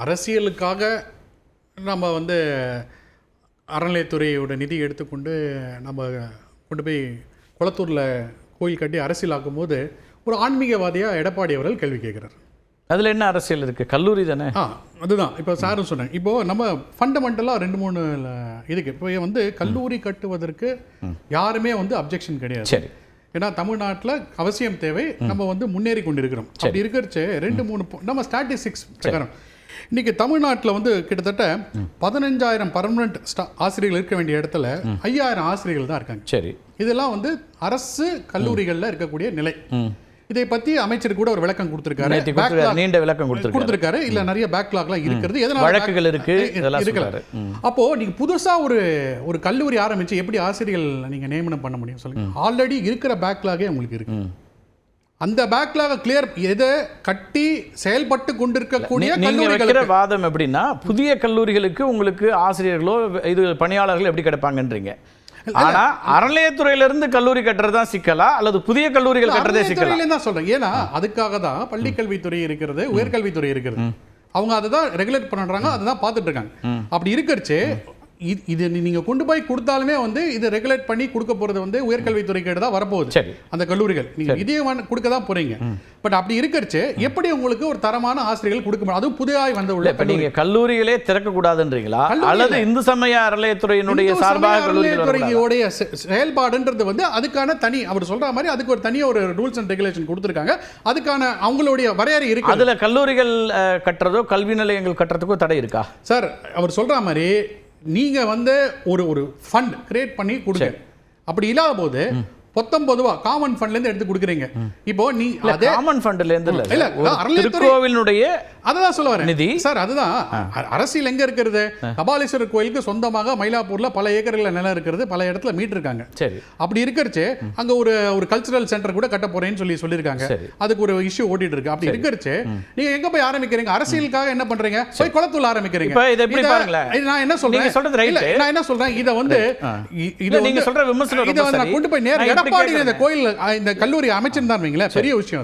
அரசியலுக்காக நம்ம அறநிலையத்துறையோட நிதி எடுத்துக்கொண்டு நம்ம கொண்டு போய் குளத்தூரில் கோயில் கட்டி அரசியலாக்கும் போது ஒரு ஆன்மீகவாதியாக எடப்பாடி அவர்கள் கேள்வி கேட்குறாரு. அதில் என்ன அரசியல் இருக்குது? கல்லூரி தானே. அதுதான் இப்போ சாரும் சொன்னாங்க. இப்போது நம்ம ஃபண்டமெண்டலாக 2-3 இதுக்கு இப்போ கல்லூரி கட்டுவதற்கு யாருமே அப்ஜெக்ஷன் கிடையாது. சரி. ஏன்னா தமிழ்நாட்டில் அவசியம் தேவை. நம்ம முன்னேறி கொண்டு இருக்கிறோம். அப்படி இருக்கிறச்சு 2-3 நம்ம ஸ்டாட்டிஸ்டிக்ஸ் பிரகாரம் இன்னைக்கு தமிழ்நாட்டில் கிட்டத்தட்ட 15,000 பர்மனன்ட் ஆசிரியர்கள் இருக்க வேண்டிய இடத்துல 5,000 ஆசிரியர்கள் தான் இருக்காங்க. சரி. இதெல்லாம் அரசு கல்லூரிகளில் இருக்கக்கூடிய நிலை. இதை பற்றி அமைச்சர் கூட ஒரு விளக்கம் கொடுத்திருக்காரு. நீண்ட விளக்கம் கொடுத்திருக்காரு. இல்ல நிறைய பேக்லாக்லாம் இருக்கிறது, எதனால வழக்குகள் இருக்கு. அப்போ நீங்க புதுசா ஒரு கல்லூரி ஆரம்பிச்சு எப்படி ஆசிரியர்கள் நீங்க நியமனம் பண்ண முடியும் சொல்லுங்க? ஆல்ரெடி இருக்கிற பேக்லாகே உங்களுக்கு இருக்கு. அந்த பேக்லாக கிளியர் எதை கட்டி செயல்பட்டு கொண்டிருக்கக்கூடிய கல்லூரிகள் வாதம் எப்படின்னா, புதிய கல்லூரிகளுக்கு உங்களுக்கு ஆசிரியர்களோ இது பணியாளர்கள் எப்படி கிடைப்பாங்கன்றீங்க. ஆனா அறநிலையத்துறையிலிருந்து கல்லூரி கட்டுறது தான் சிக்கலா அல்லது புதிய கல்லூரிகள் கட்டுறதே சிக்கலா தான் சொல்றேன். ஏன்னா அதுக்காக தான் பள்ளிக்கல்வித்துறை இருக்கிறது, உயர்கல்வித்துறை இருக்கிறது. அவங்க அதை தான் ரெகுலேட் பண்றாங்க, அதை தான் பார்த்துட்டு இருக்காங்க. அப்படி இருக்கிறச்சு இது நீங்க கொண்டு போய் கொடுத்தாலுமே இது ரெகுலேட் பண்ணி கொடுக்க போறது உயர்கல்வித்துறை கிட்ட தான் வரப்போகுது. அந்த கல்லூரிகள் நீங்க இதே கொடுக்க தான் போறீங்க. பட் அப்படி இருக்கிறச்சு எப்படி உங்களுக்கு ஒரு தரமான ஆசிரியர்கள் கொடுக்க முடியும்? அதுவும் புதிதாய் உள்ள இப்ப நீங்க கல்லூரிகளே திறக்க கூடாதுன்றீங்களா அல்லது இந்து சமய அறநிலையத்துறையினுடைய சார்பாக கல்லூரிகளுடைய செயல்பாடுன்றது அதுக்கான தனி அவர் சொல்ற மாதிரி அதுக்கு ஒரு தனியா ஒரு ரூல்ஸ் அண்ட் ரெகுலேஷன் கொடுத்திருக்காங்க. அதுக்கான அவங்களுடைய வரையறை இருக்கு. அதுல கல்லூரிகள் கட்டுறதோ கல்வி நிலையங்கள் கட்டுறதுக்கோ தடை இருக்கா? சார் அவர் சொல்ற மாதிரி நீங்க ஒரு ஃபண்ட் கிரியேட் பண்ணி கொடுங்க. அப்படி இல்லாத போது பொதுவா காமன் ஃபண்ட்ல இருந்து எடுத்து கொடுக்குறீங்க. இப்போ நீ அதே காமன் ஃபண்ட்ல இருந்து இல்ல திருக்கோவிலுடைய அததான் சொல்ல வரேன் நிதி சார். அதுதான் அரசியல் எங்க இருக்கிறது? கபாலீஸ்வரர் கோயிலுக்கு சொந்தமாக மயிலாப்பூர்ல பல ஏக்கர்ல நிலம் இருக்கிறது, பல இடத்துல மீட் இருக்காங்க. சரி. அப்படி இருக்கிறச்சு அங்க ஒரு கல்ச்சரல் சென்டர் கூட கட்ட போறேன்னு சொல்லியிருக்காங்க. அதுக்கு ஒரு இஷ்யூ ஓடிட்டு இருக்கு. அப்படி இருக்கிறச்சு நீங்க எங்க போய் ஆரம்பிக்கிறீங்க? அரசியலுக்காக என்ன பண்றீங்க? போய் குளத்தூர்ல ஆரம்பிக்கிறீங்க. இத எப்படி பாருங்களேன். நான் என்ன சொல்றேன், நீங்க சொல்றது ரைட். நான் என்ன சொல்றேன், இத நீங்க சொல்ற விமர்சனம் இத நான் கொண்டு போய் நேரா எடப்பாடி இந்த கோயில் இந்த கல்லூரி அமைச்சிருந்தாருங்களே, பெரிய விஷயம் அது.